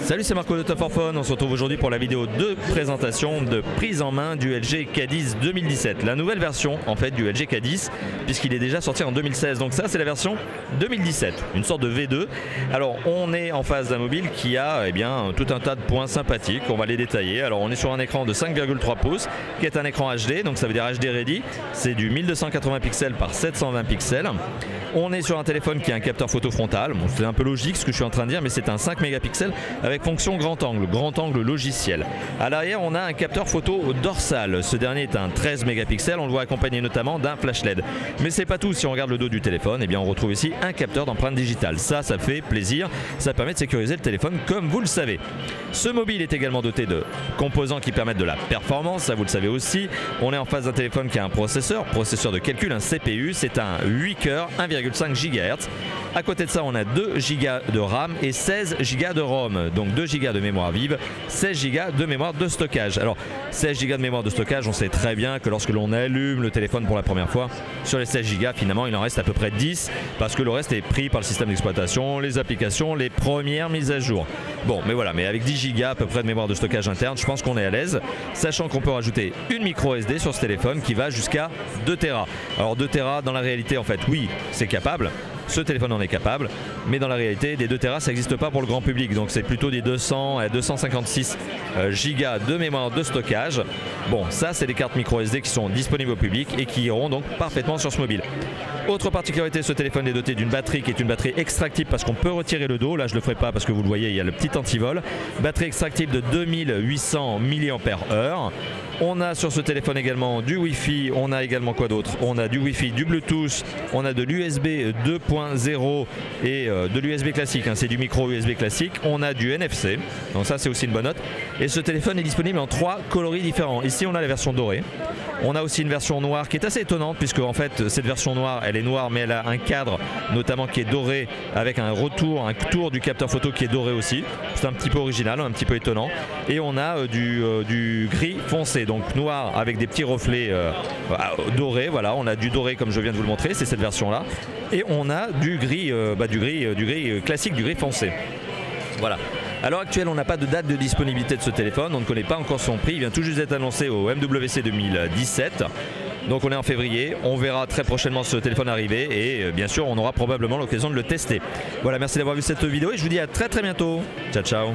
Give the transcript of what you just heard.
Salut, c'est Marco de Top 4 Phone. On se retrouve aujourd'hui pour la vidéo de présentation de prise en main du LG K10 2017. La nouvelle version en fait du LG K10 puisqu'il est déjà sorti en 2016. Donc ça c'est la version 2017, une sorte de V2. Alors on est en face d'un mobile qui a tout un tas de points sympathiques. On va les détailler. Alors on est sur un écran de 5,3 pouces qui est un écran HD. Donc ça veut dire HD Ready. C'est du 1280 pixels par 720 pixels. On est sur un téléphone qui a un capteur photo frontal. Bon, c'est un peu logique ce que je suis en train de dire, mais c'est un 5 mégapixels avec fonction grand angle logiciel. À l'arrière, on a un capteur photo dorsal. Ce dernier est un 13 mégapixels. On le voit accompagné notamment d'un flash LED. Mais c'est pas tout. Si on regarde le dos du téléphone, on retrouve ici un capteur d'empreinte digitale. Ça fait plaisir. Ça permet de sécuriser le téléphone, comme vous le savez. Ce mobile est également doté de composants qui permettent de la performance. Ça, vous le savez aussi. On est en face d'un téléphone qui a un processeur de calcul, un CPU. C'est un 8 cœurs, 1,5 GHz. À côté de ça, on a 2 Go de RAM et 16 Go de ROM. Donc 2 Go de mémoire vive, 16 Go de mémoire de stockage. Alors 16 Go de mémoire de stockage, on sait très bien que lorsque l'on allume le téléphone pour la première fois, sur les 16 Go, finalement il en reste à peu près 10 parce que le reste est pris par le système d'exploitation, les applications, les premières mises à jour. Bon, mais voilà, mais avec 10 Go à peu près de mémoire de stockage interne, je pense qu'on est à l'aise, sachant qu'on peut rajouter une micro SD sur ce téléphone qui va jusqu'à 2 Tera. Alors 2 Tera dans la réalité, en fait, oui, c'est capable. Ce téléphone en est capable, mais dans la réalité, des 2 Tera, ça n'existe pas pour le grand public. Donc c'est plutôt des 200 à 256 gigas de mémoire de stockage. Bon, ça, c'est des cartes micro SD qui sont disponibles au public et qui iront donc parfaitement sur ce mobile. Autre particularité, ce téléphone est doté d'une batterie qui est une batterie extractible parce qu'on peut retirer le dos. Là, je ne le ferai pas parce que vous le voyez, il y a le petit antivol. Batterie extractible de 2800 mAh. On a sur ce téléphone également du Wi-Fi. On a également quoi d'autre? On a du Wi-Fi, du Bluetooth. On a de l'USB 2.0 et de l'USB classique. C'est du micro USB classique. On a du NFC. Donc ça, c'est aussi une bonne note. Et ce téléphone est disponible en 3 coloris différents. Ici, on a la version dorée. On a aussi une version noire qui est assez étonnante puisque en fait cette version noire, elle est noire mais elle a un cadre notamment qui est doré avec un tour du capteur photo qui est doré aussi. C'est un petit peu original, un petit peu étonnant. Et on a du gris foncé, donc noir avec des petits reflets dorés. Voilà, on a du doré comme je viens de vous le montrer, c'est cette version là. Et on a du gris classique, du gris foncé. Voilà. À l'heure actuelle, on n'a pas de date de disponibilité de ce téléphone, on ne connaît pas encore son prix, il vient tout juste d'être annoncé au MWC 2017. Donc on est en février, on verra très prochainement ce téléphone arriver et bien sûr on aura probablement l'occasion de le tester. Voilà, merci d'avoir vu cette vidéo et je vous dis à très bientôt. Ciao ciao.